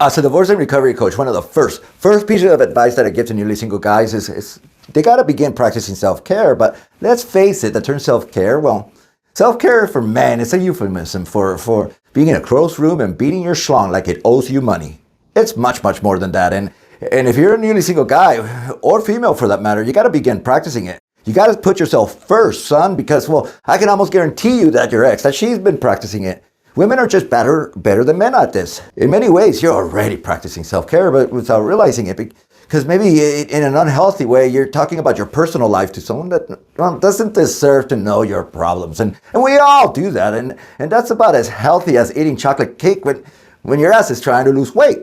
As a divorce and recovery coach, one of the first pieces of advice that I give to newly single guys is they got to begin practicing self-care. But let's face it, the term self-care, well, self-care for men is a euphemism for being in a closed room and beating your schlong like it owes you money. It's much, much more than that. And if you're a newly single guy, or female for that matter, you got to begin practicing it. You got to put yourself first, son, because, well, I can almost guarantee you that your ex, that she's been practicing it. Women are just better than men at this. In many ways, you're already practicing self-care, but without realizing it, because maybe in an unhealthy way, you're talking about your personal life to someone that doesn't deserve to know your problems. And we all do that, and that's about as healthy as eating chocolate cake when your ass is trying to lose weight.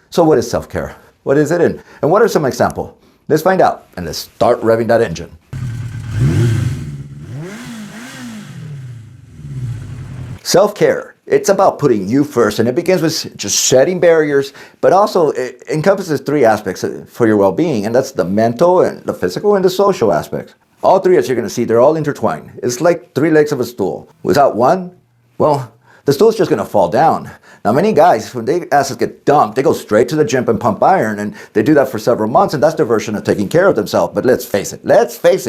So what is self-care? What is it, and what are some examples? Let's find out, and let's start revving that engine. Self-care, it's about putting you first, and it begins with just shedding barriers, but also it encompasses three aspects for your well-being, and that's the mental and the physical and the social aspects. All three, as you're going to see, they're all intertwined. It's like three legs of a stool. Without one, well, the stool's just going to fall down. Now, many guys, when their asses get dumped, they go straight to the gym and pump iron, and they do that for several months, and that's their version of taking care of themselves. But let's face it,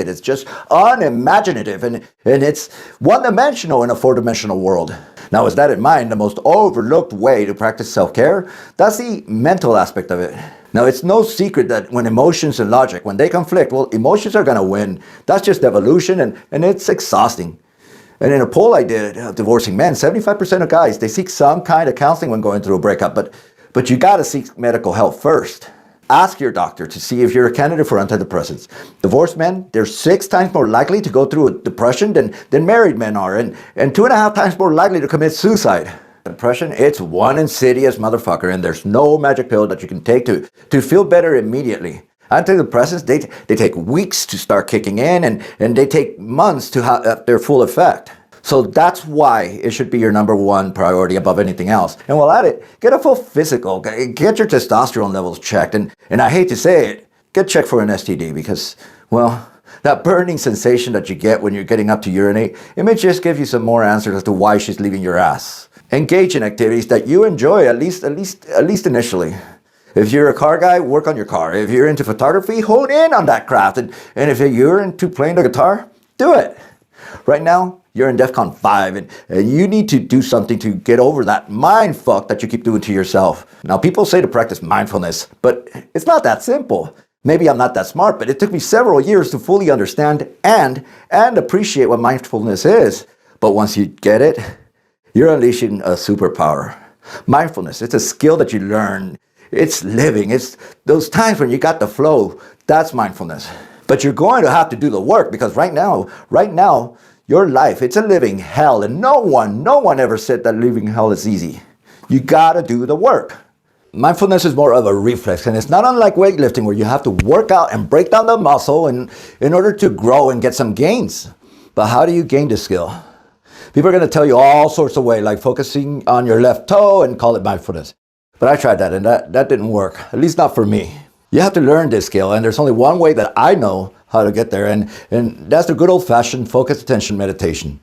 it's just unimaginative, and it's one-dimensional in a four-dimensional world. Now, with that in mind, the most overlooked way to practice self-care, that's the mental aspect of it. Now, it's no secret that when emotions and logic, when they conflict, well, emotions are going to win. That's just evolution, and it's exhausting. And in a poll I did of divorcing men, 75% of guys, they seek some kind of counseling when going through a breakup, but you got to seek medical help first. Ask your doctor to see if you're a candidate for antidepressants. Divorced men, they're 6 times more likely to go through a depression than married men are, and 2.5 times more likely to commit suicide. Depression, it's one insidious motherfucker, and there's no magic pill that you can take to feel better immediately. Antidepressants, they take weeks to start kicking in, and they take months to have their full effect. So that's why it should be your number one priority above anything else. And while at it, get a full physical, get your testosterone levels checked, and I hate to say it, get checked for an STD because, well, that burning sensation that you get when you're getting up to urinate, it may just give you some more answers as to why she's leaving your ass. Engage in activities that you enjoy, at least initially. If you're a car guy, work on your car. If you're into photography, hone in on that craft. And if you're into playing the guitar, do it. Right now, you're in DEFCON 5, and you need to do something to get over that mind fuck that you keep doing to yourself. Now, people say to practice mindfulness, but it's not that simple. Maybe I'm not that smart, but it took me several years to fully understand and appreciate what mindfulness is. But once you get it, you're unleashing a superpower. Mindfulness, it's a skill that you learn. It's living. It's those times when you got the flow. That's mindfulness. But you're going to have to do the work because right now, your life, it's a living hell. And no one ever said that living hell is easy. You got to do the work. Mindfulness is more of a reflex, and it's not unlike weightlifting where you have to work out and break down the muscle in order to grow and get some gains. But how do you gain this skill? People are going to tell you all sorts of ways, like focusing on your left toe and call it mindfulness. But I tried that, and that didn't work, at least not for me. You have to learn this skill, and there's only one way that I know how to get there, and that's the good old-fashioned focused attention meditation.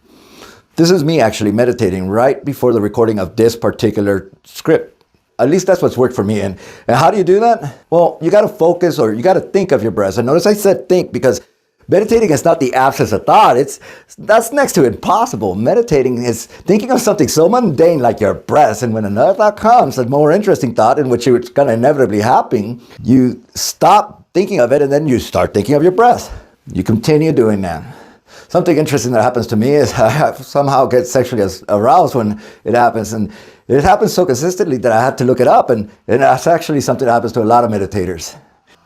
This is me actually meditating right before the recording of this particular script. At least that's what's worked for me. And how do you do that? Well, you got to focus, or you got to think of your breath. And notice I said think, because meditating is not the absence of thought. That's next to impossible. Meditating is thinking of something so mundane like your breath, and when another thought comes, a more interesting thought in which it's going to inevitably happen, you stop thinking of it and then you start thinking of your breath. You continue doing that. Something interesting that happens to me is I somehow get sexually aroused when it happens, and it happens so consistently that I have to look it up, and that's actually something that happens to a lot of meditators.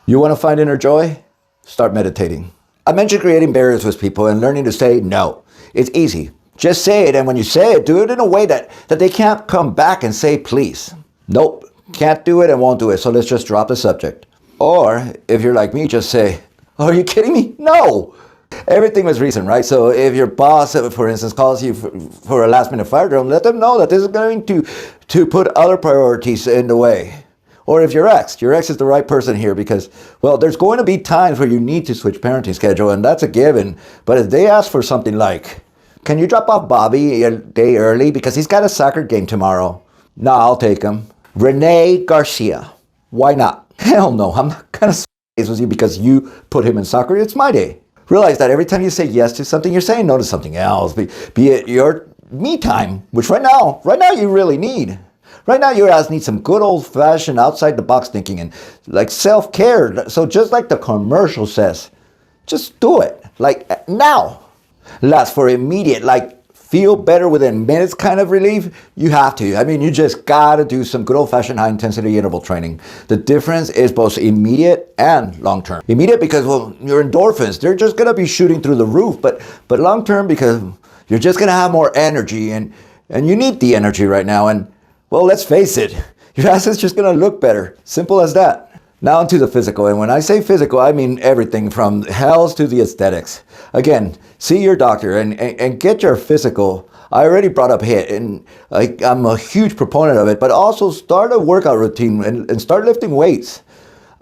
You want to find inner joy? Start meditating. I mentioned creating barriers with people and learning to say no. It's easy. Just say it, and when you say it, do it in a way that they can't come back and say please. Nope, can't do it and won't do it, so let's just drop the subject. Or, if you're like me, just say, are you kidding me? No! Everything with reason, right? So if your boss, for instance, calls you for a last-minute fire drill, let them know that this is going to put other priorities in the way. Or if your ex is the right person here because, well, there's going to be times where you need to switch parenting schedule, and that's a given. But if they ask for something like, can you drop off Bobby a day early because he's got a soccer game tomorrow? No, I'll take him. Rene Garcia. Why not? Hell no, I'm not gonna space with you because you put him in soccer. It's my day. Realize that every time you say yes to something, you're saying no to something else. Be it your me time, which right now you really need. Right now, your ass needs some good old-fashioned outside-the-box thinking and like self-care. So just like the commercial says, just do it. Like now. Last for immediate, like feel better within minutes kind of relief, you have to. I mean, you just gotta do some good old-fashioned high-intensity interval training. The difference is both immediate and long-term. Immediate because, well, your endorphins, they're just gonna be shooting through the roof. But long-term because you're just gonna have more energy and you need the energy right now. And well, let's face it, your ass is just gonna look better. Simple as that. Now onto the physical, and when I say physical, I mean everything from health to the aesthetics. Again, see your doctor and get your physical. I already brought up HIIT, and I'm a huge proponent of it, but also start a workout routine and start lifting weights.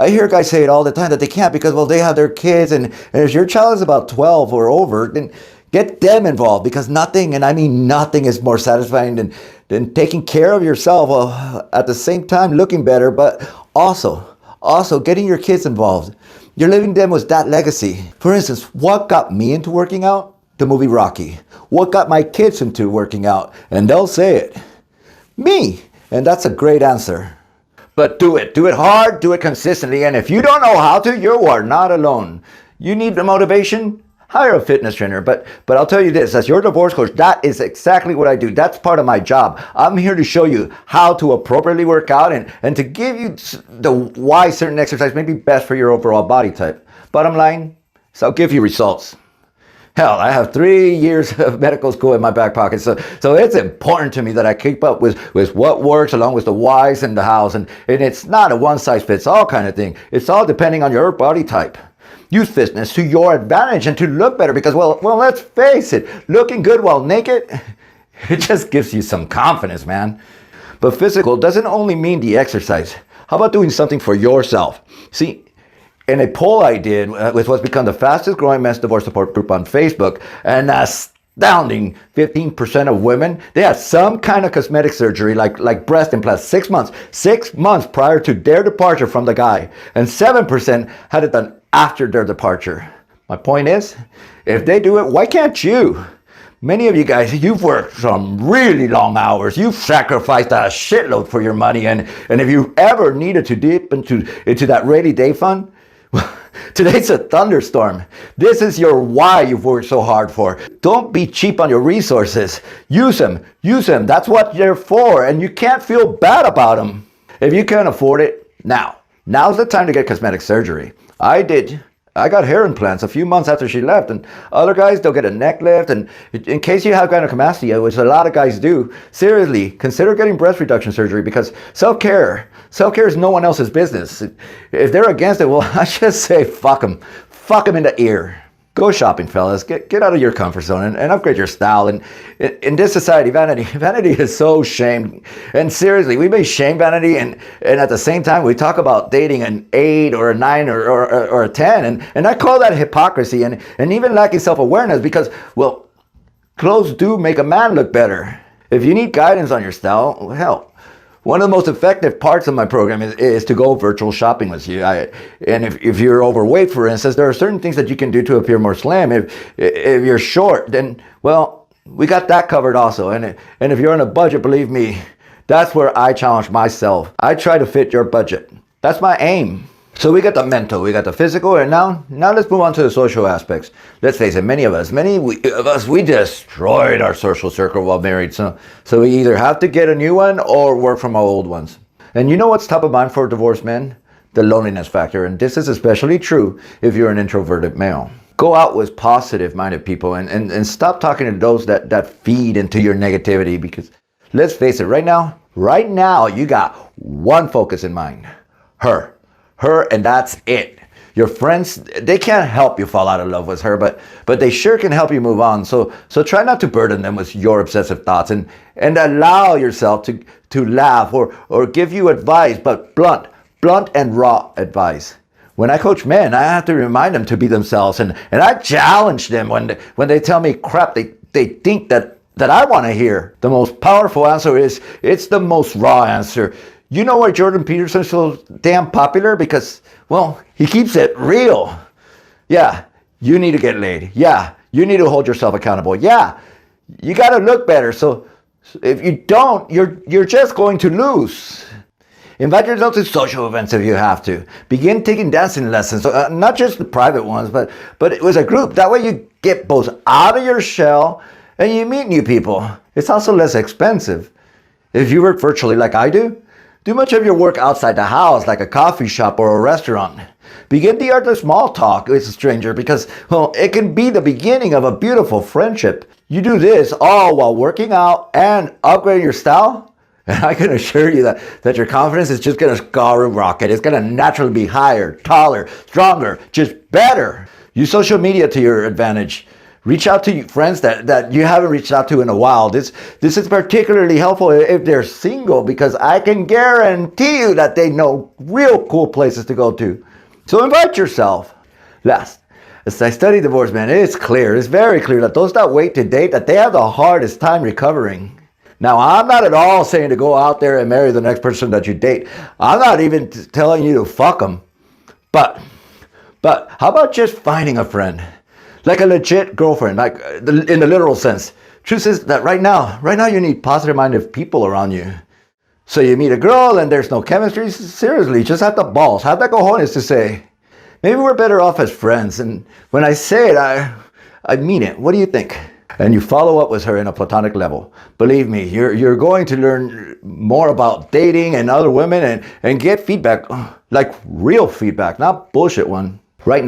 I hear guys say it all the time that they can't because, well, they have their kids, and if your child is about 12 or over, then get them involved because nothing, and I mean nothing, is more satisfying than taking care of yourself while at the same time looking better, but also getting your kids involved. You're leaving them with that legacy. For instance, what got me into working out? The movie Rocky. What got my kids into working out? And they'll say it. Me. And that's a great answer. But do it. Do it hard, do it consistently, and if you don't know how to, you are not alone. You need the motivation? Hire a fitness trainer, but I'll tell you this, as your divorce coach, that is exactly what I do. That's part of my job. I'm here to show you how to appropriately work out and to give you the why certain exercise may be best for your overall body type. Bottom line is I'll give you results. Hell, I have 3 years of medical school in my back pocket, so it's important to me that I keep up with what works along with the whys and the hows, and it's not a one-size-fits-all kind of thing. It's all depending on your body type. Use fitness to your advantage and to look better because, well, let's face it, looking good while naked, it just gives you some confidence, man. But physical doesn't only mean the exercise. How about doing something for yourself? See, in a poll I did with what's become the fastest growing men's divorce support group on Facebook, an astounding 15% of women, they had some kind of cosmetic surgery like breast implants 6 months. 6 months prior to their departure from the guy. And 7% had it done after their departure. My point is, if they do it, why can't you? Many of you guys, you've worked some really long hours. You've sacrificed a shitload for your money. And if you ever needed to dip into that rainy day fund, well, today's a thunderstorm. This is your why you've worked so hard for. Don't be cheap on your resources. Use them. That's what they're for. And you can't feel bad about them. If you can't afford it, now's the time to get cosmetic surgery. I did. I got hair implants a few months after she left, and other guys, they'll get a neck lift, and in case you have gynecomastia, which a lot of guys do, seriously, consider getting breast reduction surgery because self-care is no one else's business. If they're against it, well, I just say fuck them in the ear. Go shopping, fellas. Get out of your comfort zone and upgrade your style. And in this society, vanity is so shamed. And seriously, we may shame vanity, and at the same time, we talk about dating an 8 or a 9 or a 10. And I call that hypocrisy and even lacking self-awareness because, well, clothes do make a man look better. If you need guidance on your style, well, hell, one of the most effective parts of my program is to go virtual shopping with you. And if you're overweight, for instance, there are certain things that you can do to appear more slim. If you're short, then, well, we got that covered also. And if you're on a budget, believe me, that's where I challenge myself. I try to fit your budget. That's my aim. So we got the mental, we got the physical, and now let's move on to the social aspects. Let's face it, many of us, we destroyed our social circle while married. So we either have to get a new one or work from our old ones. And you know what's top of mind for divorced men? The loneliness factor. And this is especially true if you're an introverted male. Go out with positive-minded people and stop talking to those that feed into your negativity because let's face it, right now you got one focus in mind. Her, and that's it. Your friends, they can't help you fall out of love with her, but they sure can help you move on. So try not to burden them with your obsessive thoughts and allow yourself to laugh or give you advice, but blunt and raw advice. When I coach men, I have to remind them to be themselves, and I challenge them when they tell me crap they think that I want to hear. The most powerful answer is, it's the most raw answer. You know why Jordan Peterson's so damn popular? Because, well, he keeps it real. Yeah, you need to get laid. Yeah, you need to hold yourself accountable. Yeah, you got to look better. So if you don't, you're just going to lose. Invite yourself to social events if you have to. Begin taking dancing lessons, not just the private ones, but it was a group. That way you get both out of your shell and you meet new people. It's also less expensive. If you work virtually like I do much of your work outside the house, like a coffee shop or a restaurant. Begin the art of small talk with a stranger because, well, it can be the beginning of a beautiful friendship. You do this all while working out and upgrading your style, and I can assure you that your confidence is just going to skyrocket. It's going to naturally be higher, taller, stronger, just better. Use social media to your advantage. Reach out to friends that you haven't reached out to in a while. This is particularly helpful if they're single because I can guarantee you that they know real cool places to go to. So invite yourself. Last, as I study divorce, man, it's very clear that those that wait to date, that they have the hardest time recovering. Now, I'm not at all saying to go out there and marry the next person that you date. I'm not even telling you to fuck them. But how about just finding a friend? Like a legit girlfriend, like in the literal sense. Truth is that right now you need positive-minded people around you. So you meet a girl and there's no chemistry, seriously, just have the balls, have the cojones to say, maybe we're better off as friends. And when I say it, I mean it. What do you think? And you follow up with her in a platonic level. Believe me, you're going to learn more about dating and other women and get feedback, like real feedback, not bullshit one. Right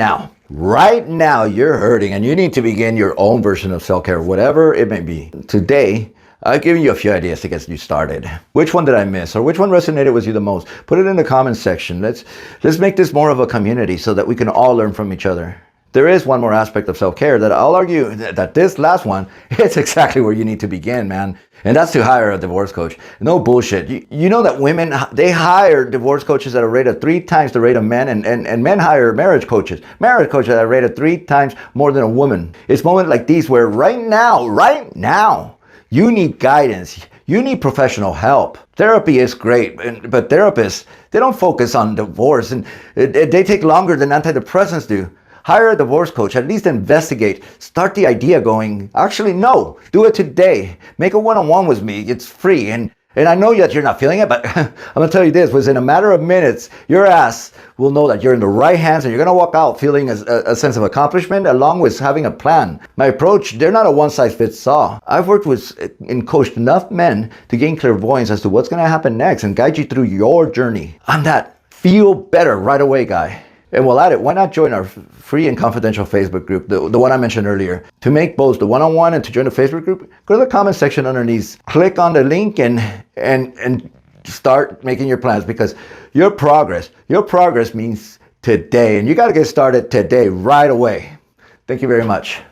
now you're hurting and you need to begin your own version of self-care, whatever it may be. Today, I've given you a few ideas to get you started. Which one did I miss or which one resonated with you the most? Put it in the comments section. Let's make this more of a community so that we can all learn from each other. There is one more aspect of self-care that I'll argue that this last one, it's exactly where you need to begin, man. And that's to hire a divorce coach. No bullshit. You know that women, they hire divorce coaches at a rate of 3 times the rate of men, and men hire marriage coaches. Marriage coaches at a rate of 3 times more than a woman. It's moments like these where right now, you need guidance. You need professional help. Therapy is great, but therapists, they don't focus on divorce, and they take longer than antidepressants do. Hire a divorce coach, at least investigate, start the idea going, actually no, do it today. Make a one-on-one with me, it's free. And I know that you're not feeling it, but I'm gonna tell you this, within a matter of minutes, your ass will know that you're in the right hands and you're gonna walk out feeling a sense of accomplishment along with having a plan. My approach, they're not a one-size-fits-all. I've worked with and coached enough men to gain clairvoyance as to what's gonna happen next and guide you through your journey. I'm that feel better right away guy. And while at it, why not join our free and confidential Facebook group, the one I mentioned earlier. To make both the one-on-one and to join the Facebook group, go to the comment section underneath, click on the link and start making your plans because your progress means today. And you got to get started today, right away. Thank you very much.